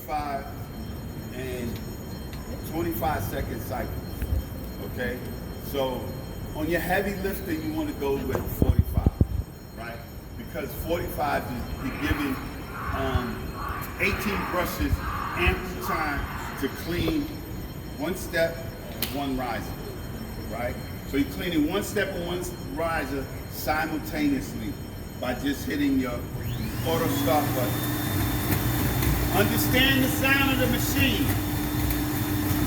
45 and 25-second cycles. Okay? So on your heavy lifting, you want to go with 45, right? Because 45 is you're giving 18 brushes ample time to clean one step and one riser, right? So you're cleaning one step and one riser simultaneously by just hitting your auto start button. Understand the sound of the machine.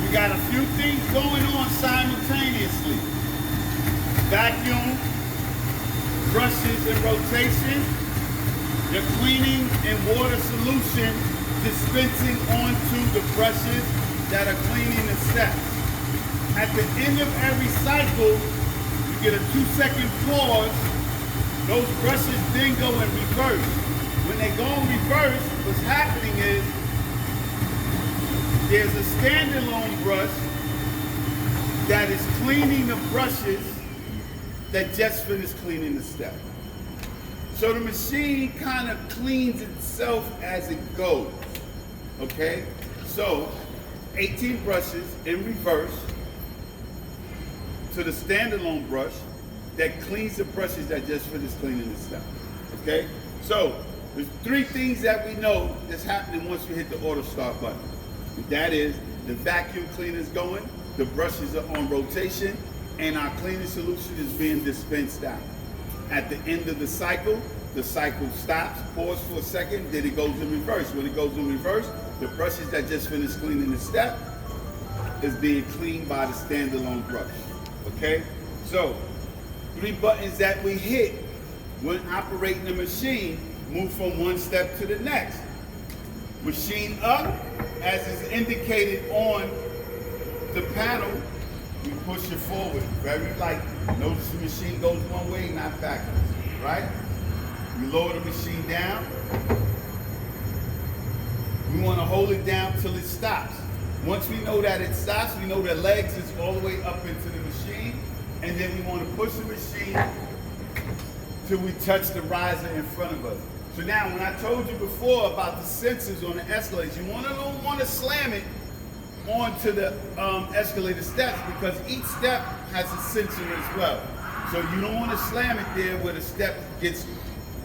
You got a few things going on simultaneously. Vacuum, brushes in rotation, your cleaning and water solution dispensing onto the brushes that are cleaning the steps. At the end of every cycle, you get a 2-second pause. Those brushes then go in reverse. When they go in reverse, what's happening is there's a standalone brush that is cleaning the brushes that just finished cleaning the step. So the machine kind of cleans itself as it goes, okay? So 18 brushes in reverse to the standalone brush that cleans the brushes that just finished cleaning the step, okay? So there's 3 things that we know that's happening once we hit the auto start button. That is, the vacuum cleaner's going, the brushes are on rotation, and our cleaning solution is being dispensed out. At the end of the cycle stops, pause for a second, then it goes in reverse. When it goes in reverse, the brushes that just finished cleaning the step is being cleaned by the standalone brush, okay? So, 3 buttons that we hit when operating the machine move from one step to the next. Machine up, as is indicated on the panel, we push it forward very lightly. Notice the machine goes one way, not backwards, right? We lower the machine down. We want to hold it down till it stops. Once we know that it stops, we know the legs is all the way up into the machine, and then we want to push the machine till we touch the riser in front of us. So now, when I told you before about the sensors on the escalators, you don't want to slam it onto the escalator steps because each step has a sensor as well. So you don't want to slam it there where the step gets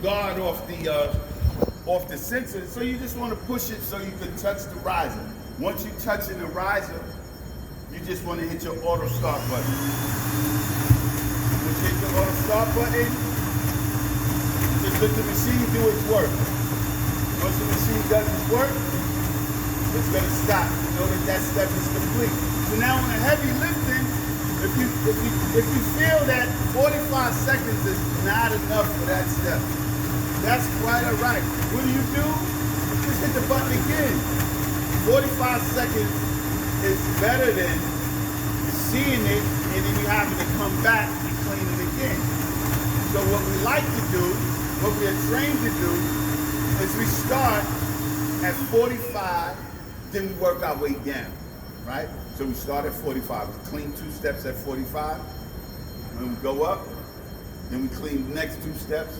guard off the sensor. So you just want to push it so you can touch the riser. Once you touch in the riser, you just want to hit your auto start button. Once you hit your auto start button, just let the machine do its work. Once the machine does its work, it's going to stop. You know that step is complete. So now on a heavy lifting, if you feel that 45 seconds is not enough for that step, that's quite all right. What do? Just hit the button again. 45 seconds is better than seeing it and then you having to come back and clean it again. So what we like to do, what we are trained to do, is we start at 45, then we work our way down, right? So we start at 45, we clean 2 steps at 45, when we go up, then we clean the next 2 steps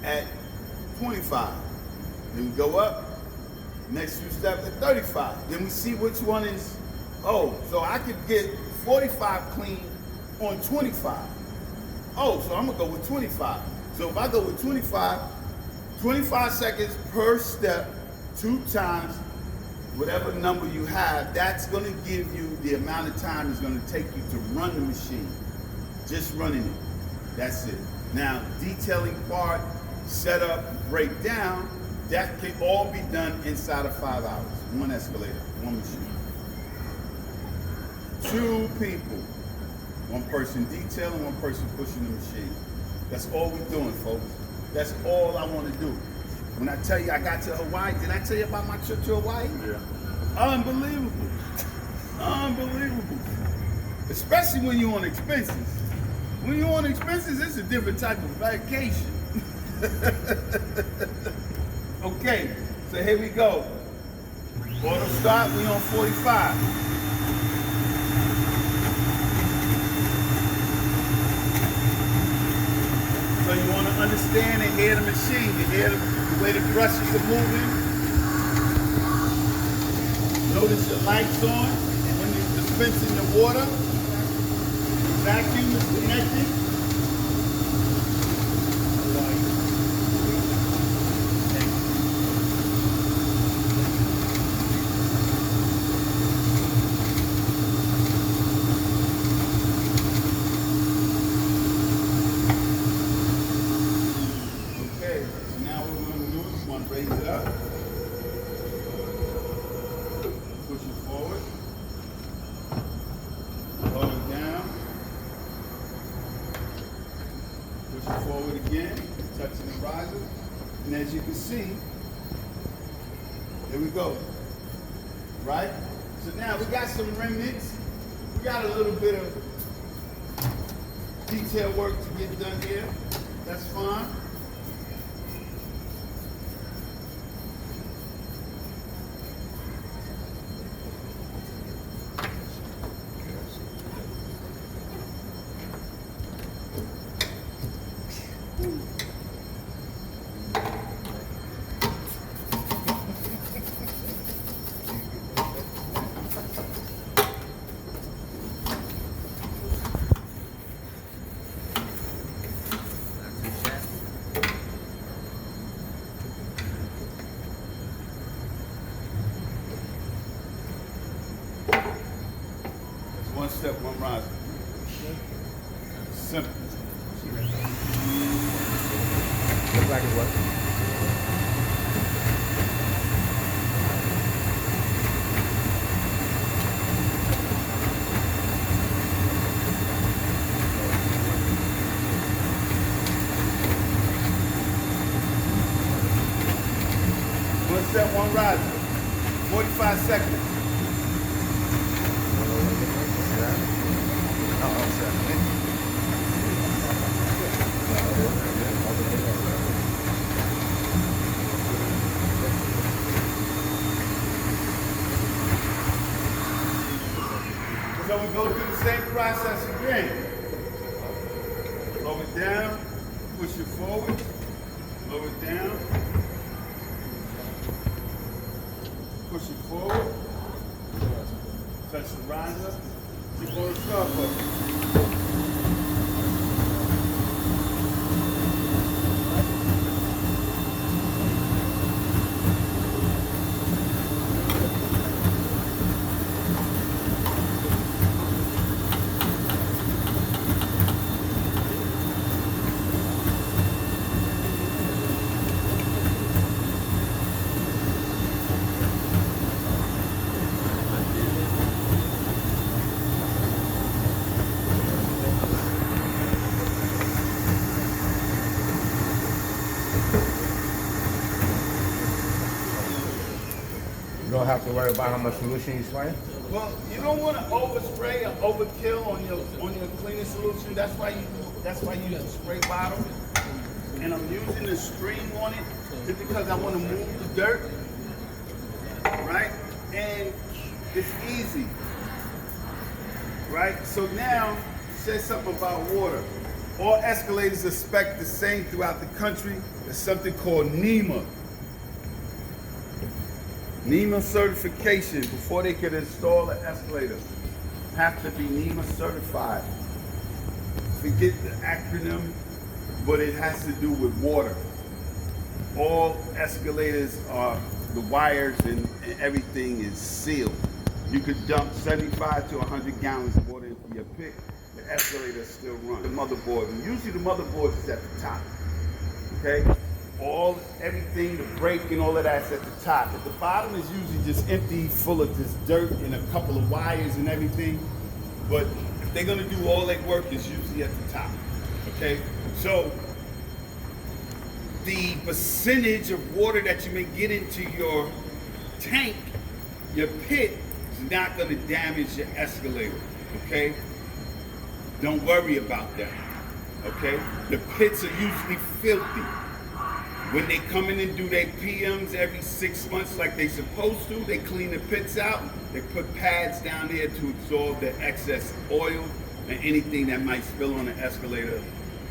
at 25. Then we go up, next 2 steps at 35. Then we see which one is, so I could get 45 clean on 25. So I'm gonna go with 25. So if I go with 25 seconds per step, 2 times, whatever number you have, that's gonna give you the amount of time it's gonna take you to run the machine. Just running it, that's it. Now, detailing part, setup, breakdown, that can all be done inside of 5 hours. 1 escalator, 1 machine. 2 people. 1 person detailing, 1 person pushing the machine. That's all we're doing, folks. That's all I want to do. When I tell you I got to Hawaii, did I tell you about my trip to Hawaii? Yeah. Unbelievable. Unbelievable. Especially when you're on expenses. When you're on expenses, it's a different type of vacation. Okay, so here we go. Auto start, we on 45. So you want to understand and hear the machine, you hear the way the brushes are moving. Notice the lights on when you're dispensing the water. Vacuum is connected. Okay, so now what we're going to do is we're going to raise it up. Push it forward. Hold it down. Push it forward again, touching the riser. And as you can see, there we go. Right? So now we got some remnants. We got a little bit of detail work to get done here. That's fine. One step, one rise. Simple. Looks like it works. One step, one rise. 45 seconds. So we go through the same process again. Lower it down, push it forward, lower it down, push it forward, touch the riser, keep on the start button. You don't have to worry about how much solution you spray. Well, you don't want to overspray or overkill on your cleaning solution. That's why you use a spray bottle. And I'm using the stream on it just because I want to move the dirt, right? And it's easy, right? So now, say something about water. All escalators are spec'd the same throughout the country. There's something called NEMA. NEMA certification before they could install an escalator. Have to be NEMA certified. Forget the acronym, but it has to do with water. All escalators are, the wires and everything is sealed. You could dump 75 to 100 gallons of water into your pit, the escalator still runs. The motherboard, and usually the motherboard is at the top, okay? Everything, the brake and all of that's at the top. At the bottom is usually just empty, full of this dirt and a couple of wires and everything. But if they're gonna do all that work, it's usually at the top, okay? So, the percentage of water that you may get into your tank, your pit, is not gonna damage your escalator, okay? Don't worry about that, okay? The pits are usually filthy. When they come in and do their PMs every 6 months like they supposed to, they clean the pits out, they put pads down there to absorb the excess oil and anything that might spill on the escalator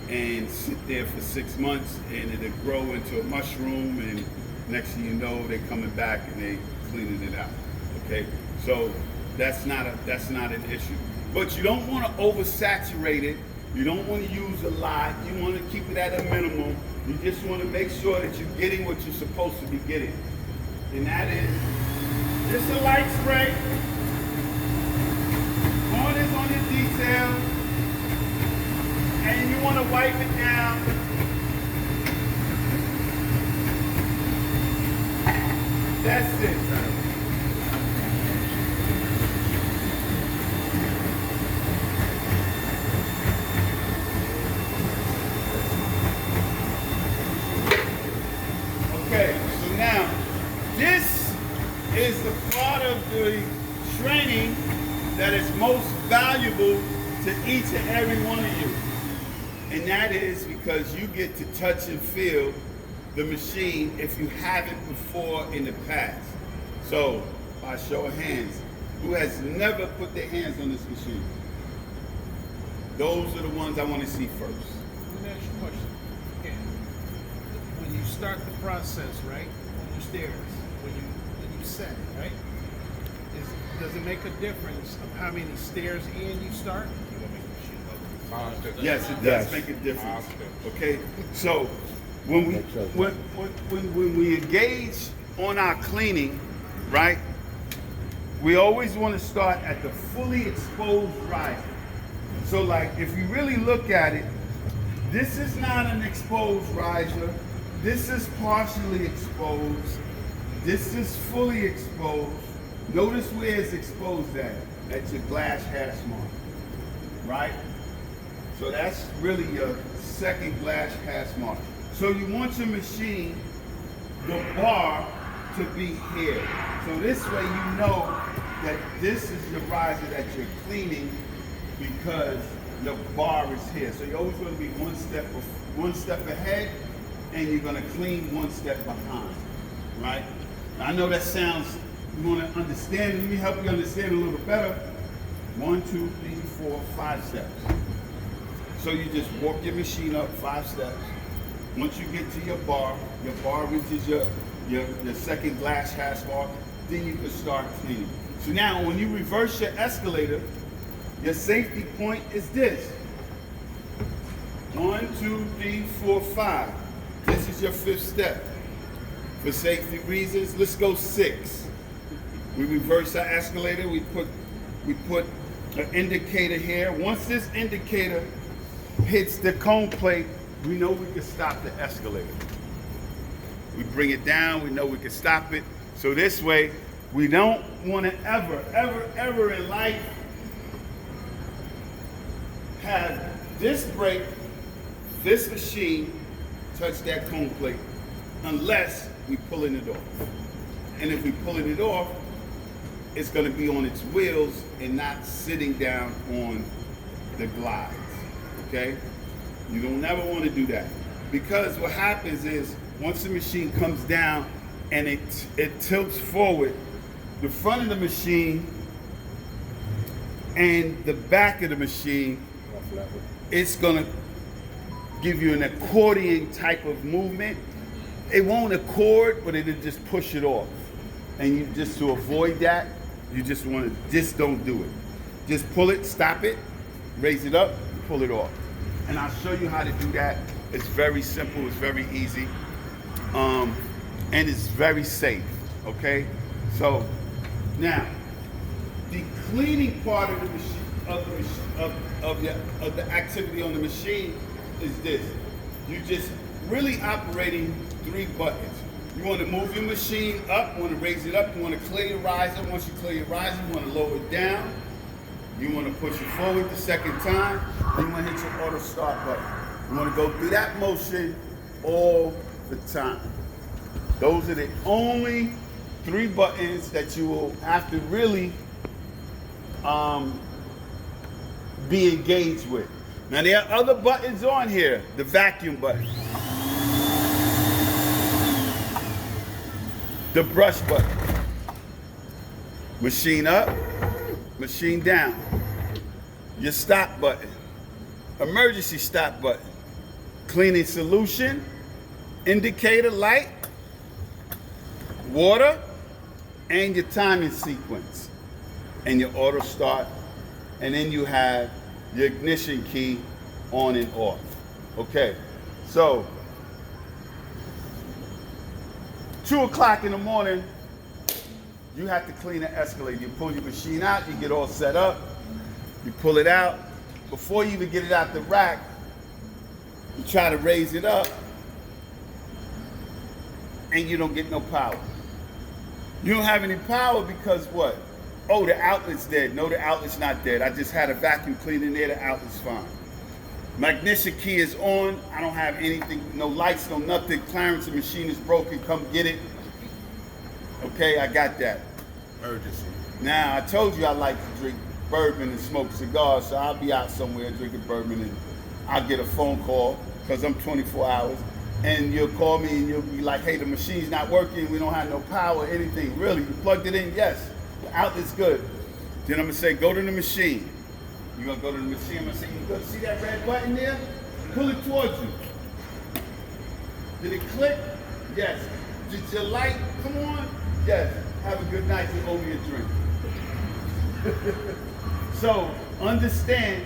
and sit there for 6 months and it'll grow into a mushroom and next thing you know, they're coming back and they cleaning it out, Okay, so that's not an issue. But you don't want to oversaturate it. You don't want to use a lot. You want to keep it at a minimum. You just want to make sure that you're getting what you're supposed to be getting. And that is just a light spray. Corners on your detail. And you want to wipe it down. That's it. Okay, so now this is the part of the training that is most valuable to each and every one of you. And that is because you get to touch and feel the machine if you haven't before in the past. So, by show of hands, who has never put their hands on this machine? Those are the ones I want to see first. Let me ask you a question. Okay. When you start the process, right, on your stairs, when you set, right, does it make a difference of how many stairs in you start? Yes, it does make a difference. Okay, so when we engage on our cleaning, right, we always want to start at the fully exposed riser. So like if you really look at it, this is not an exposed riser. This is partially exposed. This is fully exposed. Notice where it's exposed at. That's your glass hash mark, right? So that's really your second glass hash mark. So you want your machine, the bar, to be here. So this way you know that this is your riser that you're cleaning because the bar is here. So you're always going to be one step ahead, and you're going to clean one step behind, right? Now, I know that sounds, you want to understand, let me help you understand a little better. 1, 2, 3, 4, 5 steps. So you just walk your machine up 5 steps. Once you get to your bar reaches your second glass hash mark, then you can start cleaning. So now when you reverse your escalator, your safety point is this. 1, 2, 3, 4, 5. This is your 5th step. For safety reasons, let's go 6. We reverse our escalator, we put an indicator here. Once this indicator hits the cone plate, we know we can stop the escalator. We bring it down, we know we can stop it. So this way, we don't want to ever in life have this brake, this machine touch that cone plate unless we pulling it off. And if we pulling it off, it's going to be on its wheels and not sitting down on the glides. Okay? You don't never want to do that. Because what happens is once the machine comes down and it tilts forward, the front of the machine and the back of the machine, it's going to give you an accordion type of movement. It won't accord, but it'll just push it off. And you just to avoid that, you just don't do it. Just pull it, stop it, raise it up, pull it off. And I'll show you how to do that. It's very simple, it's very easy, and it's very safe, okay? So now, the cleaning part of the activity on the machine is this. You just really operating 3 buttons. You want to move your machine up, you want to raise it up, you want to clear your riser. Once you clear your riser, you want to lower it down. You want to push it forward the second time, then you want to hit your auto start button. You want to go through that motion all the time. Those are the only 3 buttons that you will have to really be engaged with. Now there are other buttons on here. The vacuum button, the brush button, machine up, machine down, your stop button, emergency stop button, cleaning solution, indicator light, water, and your timing sequence and your auto start, and then you have your ignition key on and off. Okay, so 2 o'clock in the morning, you have to clean the Escalator. You pull your machine out, you get all set up, you pull it out. Before you even get it out the rack, you try to raise it up, and you don't get no power. You don't have any power because what? Oh, the outlet's dead. No, the outlet's not dead. I just had a vacuum clean in there, the outlet's fine. My ignition key is on. I don't have anything, no lights, no nothing. Clarence, the machine is broken, come get it. Okay, I got that. Urgency. Now, I told you I like to drink bourbon and smoke cigars, so I'll be out somewhere drinking bourbon and I'll get a phone call, because I'm 24 hours, and you'll call me and you'll be like, hey, the machine's not working, we don't have no power, anything. Really, you plugged it in? Yes. The outlet's good. Then I'm gonna say, go to the machine. You're gonna go to the machine, I'm gonna say, you go see that red button there? Pull it towards you. Did it click? Yes. Did your light come on? Yes. Have a good night, you owe me a drink. So understand,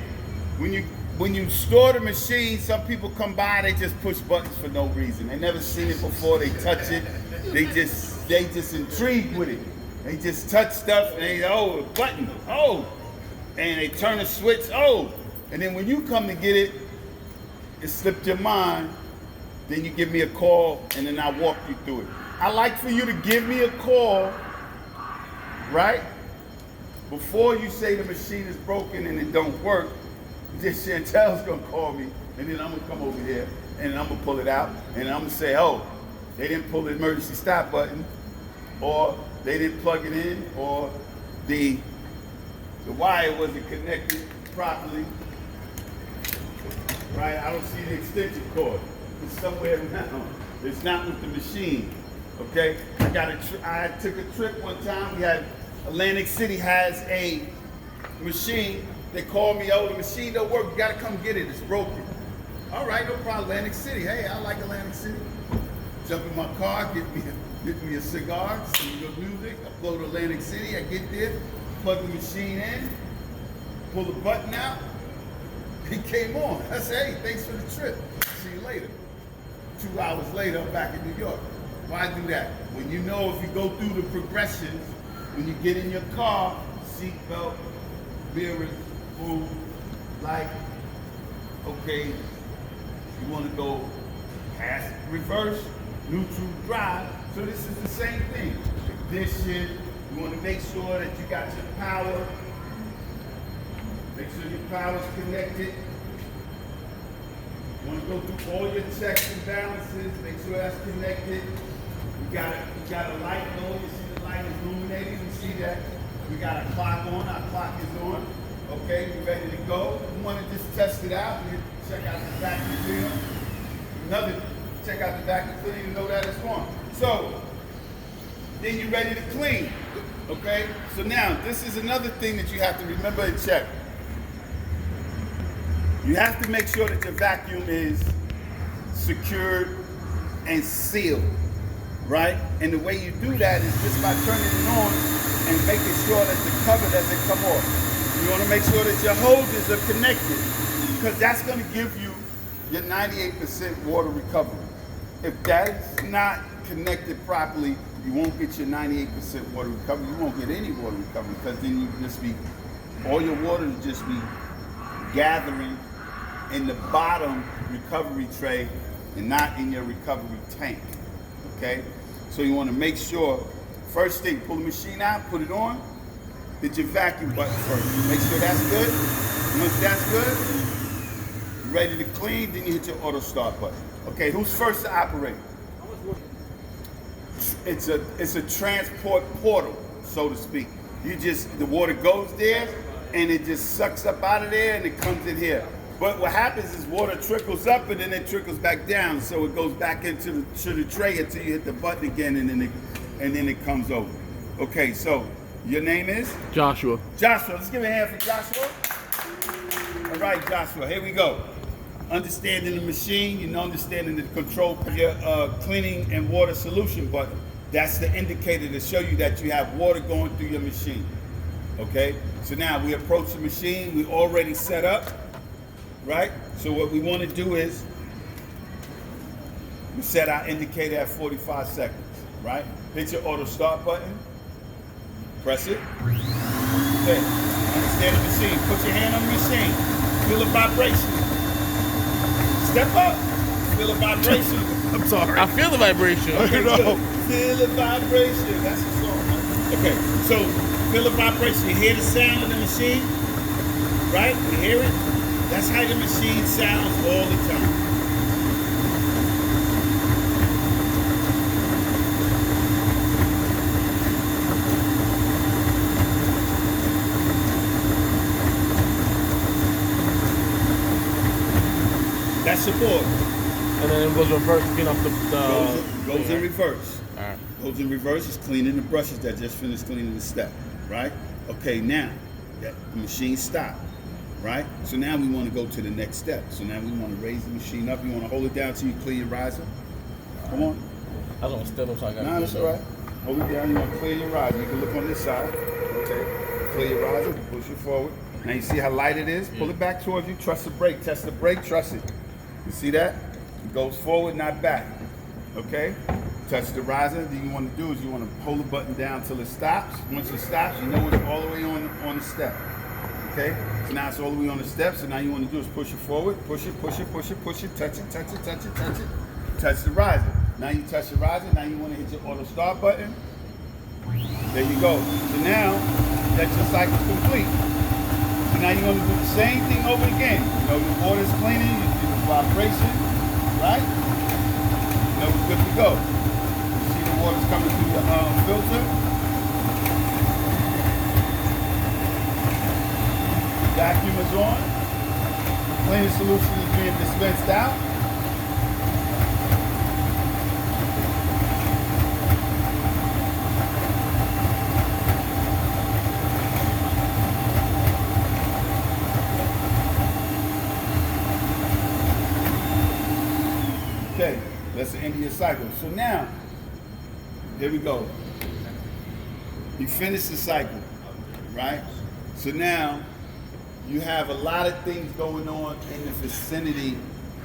when you store the machine, some people come by, they just push buttons for no reason. They never seen it before, they touch it, they just intrigued with it. They just touch stuff and they, oh, a button, oh, and they turn a switch, oh. And then when you come to get it, it slipped your mind, then you give me a call and then I walk you through it. I like for you to give me a call, right? Before you say the machine is broken and it don't work, this Chantel's gonna call me, and then I'm gonna come over here, and I'm gonna pull it out, and I'm gonna say, oh, they didn't pull the emergency stop button, or they didn't plug it in, or the wire wasn't connected properly, right? I don't see the extension cord. It's somewhere around. It's not with the machine, okay? I took a trip one time. We had Atlantic City has a machine. They called me, oh, the machine don't work, you gotta come get it, it's broken. All right, no problem, Atlantic City. Hey, I like Atlantic City. Jump in my car, get me a cigar, some good music, I flow to Atlantic City, I get there, plug the machine in, pull the button out, it came on. I said, hey, thanks for the trip, see you later. 2 hours later, I'm back in New York. Why do that? When you know if you go through the progressions, when you get in your car, seatbelt, mirrors, food, light, okay, you want to go past reverse, neutral, drive, so this is the same thing. Ignition, you want to make sure that you got your power, make sure your power's connected. You want to go through all your checks and balances, make sure that's connected. You got a light on, you see the light is illuminated, you see that. We got a clock on, our clock is on. Okay, we ready to go. You want to just test it out. You check out the vacuum cleaner. Check out the vacuum cleaner, you know that it's on. So, then you're ready to clean. Okay? So now, this is another thing that you have to remember and check. You have to make sure that your vacuum is secured and sealed. Right? And the way you do that is just by turning it on and making sure that the cover doesn't come off. You want to make sure that your hoses are connected, because that's going to give you your 98% water recovery. If that's not connected properly, you won't get your 98% water recovery. You won't get any water recovery, because then you just be, all your water will just be gathering in the bottom recovery tray and not in your recovery tank. Okay? So you want to make sure, first thing, pull the machine out, put it on, hit your vacuum button first. Make sure that's good. Once that's good, you're ready to clean, then you hit your auto start button. Okay, who's first to operate? It's a transport portal, so to speak. The water goes there and it just sucks up out of there and it comes in here. But what happens is water trickles up and then it trickles back down, so it goes back into the tray until you hit the button again, and then it comes over. Okay, so your name is? Joshua. Joshua, let's give a hand for Joshua. All right, Joshua, here we go. Understanding the machine, understanding the control of your cleaning and water solution button. That's the indicator to show you that you have water going through your machine. Okay? So now we approach the machine, we already set up, right? So what we want to do is we set our indicator at 45 seconds, right? Hit your auto start button, press it. Okay, understand the machine. Put your hand on the machine. Feel the vibration. Step up. Feel the vibration. I'm sorry. I feel the vibration. Okay, good. Feel the vibration. That's the song. Right? Okay, so feel the vibration. You hear the sound of the machine, right? You hear it? That's how the machine sounds all the time. That's support. And then it goes reverse, clean off the Goes in reverse. All right. Goes in reverse is cleaning the brushes that just finished cleaning the step, right? Okay, now that the machine stopped, right? So now we want to go to the next step. So now we want to raise the machine up. You want to hold it down till you clear your riser. Come on. I was on stand up, so I got No, that's all right. Hold it down. You want to clear your riser. You can look on this side. Okay. Clear your riser. Push it forward. Now you see how light it is? Pull it back towards you. Trust the brake. Test the brake. Trust it. You see that? It goes forward, not back. Okay? Touch the riser. Then you want to do is you want to hold the button down till it stops. Once it stops, you know it's all the way on the step. Okay? So now it's all the way on the step. So now you want to do is push it forward. Push it, push it, push it, push it. Touch it, touch it, touch it, touch it. Touch the riser. Now you touch the riser. Now you want to hit your auto start button. There you go. So now that's your cycle complete. So now you're going to do the same thing over again. You know your water's cleaning, you see the vibration, right? You know we're good to go. You see the water's coming through the filter. Vacuum is on. Cleaning solution is being dispensed out. Okay, that's the end of your cycle. So now, here we go. You finish the cycle, right? So now, you have a lot of things going on in the vicinity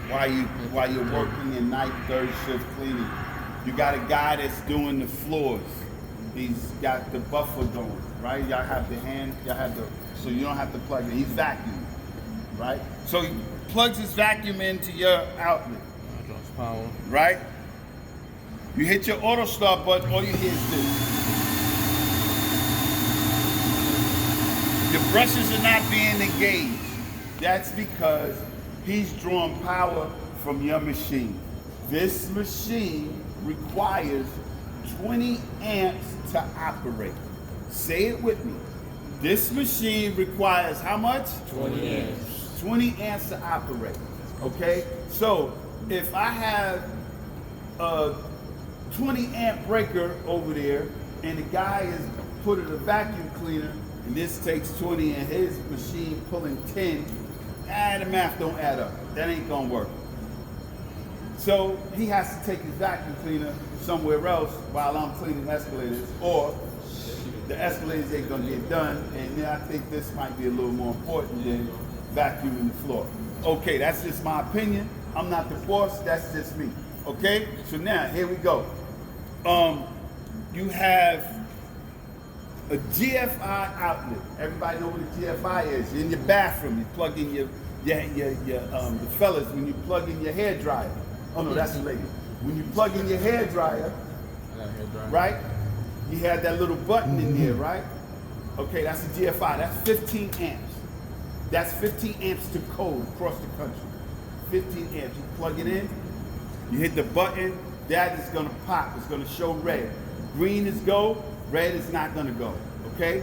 while you're working in night third shift cleaning. You got a guy that's doing the floors. He's got the buffer going, right? Y'all have so you don't have to plug it. He's vacuuming, right? So he plugs his vacuum into your outlet. Power. Right? You hit your auto start button, all you hear is this. Your brushes are not being engaged. That's because he's drawing power from your machine. This machine requires 20 amps to operate. Say it with me. This machine requires how much? 20 amps. 20 amps to operate. Okay? So if I have a 20 amp breaker over there and the guy is putting a vacuum cleaner and this takes 20 and his machine pulling 10, the math don't add up. That ain't gonna work. So he has to take his vacuum cleaner somewhere else while I'm cleaning escalators, or the escalators ain't gonna get done, and then I think this might be a little more important than vacuuming the floor. Okay, that's just my opinion. I'm not the boss, that's just me. Okay? So now, here we go. You have a GFI outlet. Everybody know what a GFI is. You're in your bathroom, you plug in the fellas, when you plug in your hair dryer. Oh no, that's the lady. When you plug in your hair dryer, right? You have that little button in there, right? Okay, that's a GFI. That's 15 amps. That's 15 amps to code across the country. 15 amps. You plug it in, you hit the button, that is gonna pop, it's gonna show red. Green is go, red is not gonna go, okay?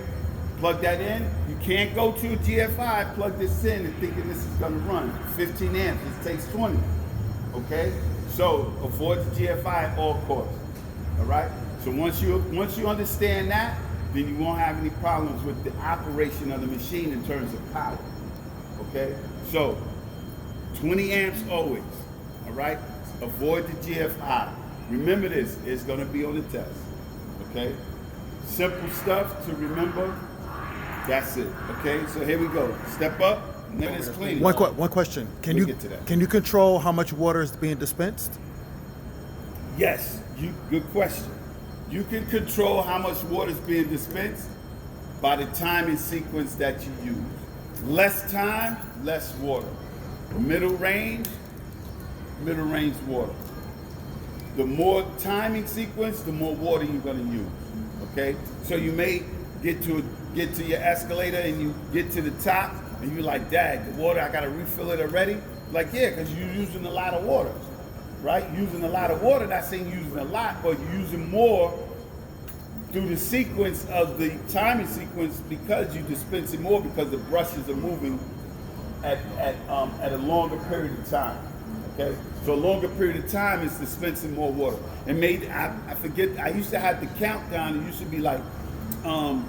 Plug that in, you can't go to a GFI, plug this in and thinking this is gonna run. 15 amps, it takes 20, okay? So avoid the GFI at all costs, all right? So once you understand that, then you won't have any problems with the operation of the machine in terms of power, okay? So 20 amps always, all right? Avoid the GFI. Remember this, it's gonna be on the test. Okay? Simple stuff to remember. That's it. Okay? So here we go. Step up. Then it's cleaning. One question. We'll get to that. Can you control how much water is being dispensed? Yes, good question. You can control how much water is being dispensed by the timing sequence that you use. Less time, less water. Middle range water. The more timing sequence, the more water you're gonna use. Okay? So you may get to your escalator and you get to the top and you're like, Dad, the water, I gotta refill it already? Like, yeah, because you're using a lot of water. Right? Using a lot of water, not saying using a lot, but you're using more through the sequence of the timing sequence because you're dispensing more because the brushes are moving at a longer period of time. Okay? So a longer period of time is dispensing more water. And I forget, I used to have the countdown, it used to be like on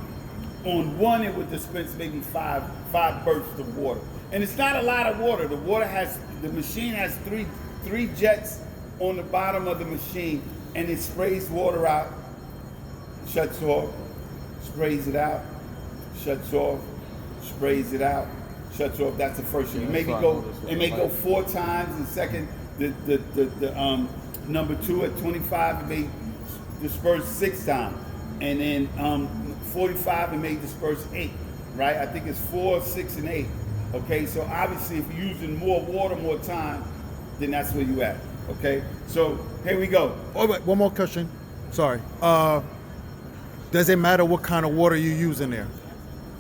one it would dispense maybe five bursts of water. And it's not a lot of water. The machine has three jets on the bottom of the machine, and it sprays water out, shuts off, sprays it out, shuts off, sprays it out, shuts off. That's the first one. It may go 4 times. The second, the number 2 at 25, it may disperse 6 times, and then 45, it may disperse 8. Right? I think it's 4, 6, and 8. Okay, so obviously, if you're using more water, more time, then that's where you at. Okay, so here we go. Oh, wait, one more question. Sorry. Does it matter what kind of water you use in there?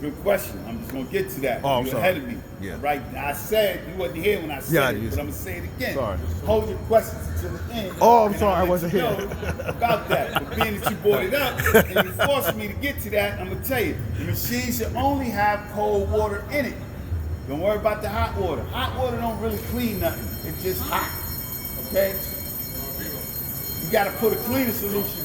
Good question. I'm just gonna get to that. Oh, I'm You're sorry. ahead of me. Yeah. Right. I said you wasn't here when I said it, but I'm gonna say it again. Sorry. Hold your questions until the end. Oh, I'm and sorry, I'll I let wasn't you here. know about that. But being that you brought it up and you forced me to get to that, I'm gonna tell you, the machine should only have cold water in it. Don't worry about the hot water. Hot water don't really clean nothing. It's just hot. Okay? You gotta put a cleaner solution